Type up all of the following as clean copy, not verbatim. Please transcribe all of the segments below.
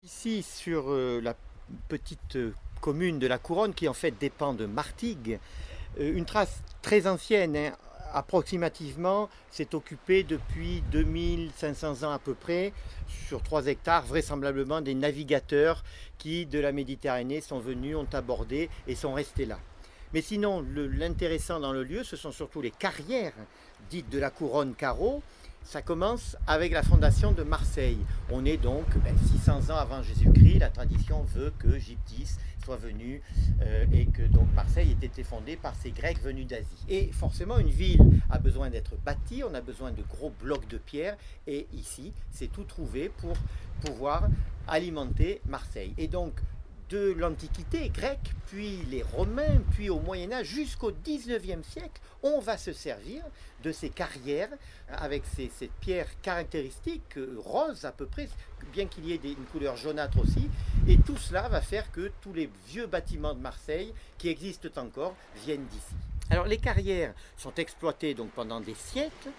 Ici, sur la petite commune de la Couronne, qui en fait dépend de Martigues, une trace très ancienne, hein, approximativement, s'est occupée depuis 2500 ans à peu près, sur 3 hectares, vraisemblablement des navigateurs qui, de la Méditerranée, sont venus, ont abordé et sont restés là. Mais sinon, l'intéressant dans le lieu, ce sont surtout les carrières dites de la Couronne Carreau. Ça commence avec la fondation de Marseille. On est donc 600 ans avant Jésus-Christ. La tradition veut que Gyptis soit venu et que donc Marseille ait été fondée par ces Grecs venus d'Asie. Et forcément, une ville a besoin d'être bâtie, on a besoin de gros blocs de pierre. Et ici, c'est tout trouvé pour pouvoir alimenter Marseille. Et donc, de l'Antiquité grecque, puis les Romains, puis au Moyen-Âge, jusqu'au 19e siècle, on va se servir de ces carrières avec cette pierre caractéristique, rose à peu près, bien qu'il y ait une couleur jaunâtre aussi. Et tout cela va faire que tous les vieux bâtiments de Marseille qui existent encore viennent d'ici. Alors les carrières sont exploitées donc pendant des siècles.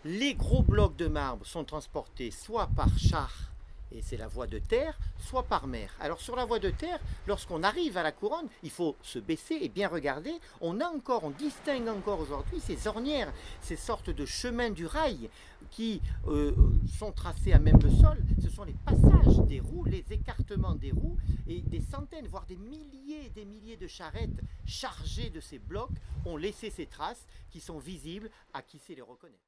Les gros blocs de marbre sont transportés soit par char, et c'est la voie de terre, soit par mer. Alors sur la voie de terre, lorsqu'on arrive à la Couronne, il faut se baisser et bien regarder. On distingue encore aujourd'hui ces ornières, ces sortes de chemins du rail qui sont tracés à même le sol. Ce sont les passages des roues, les écartements des roues, et des centaines, voire des milliers de charrettes chargées de ces blocs ont laissé ces traces qui sont visibles à qui sait les reconnaître.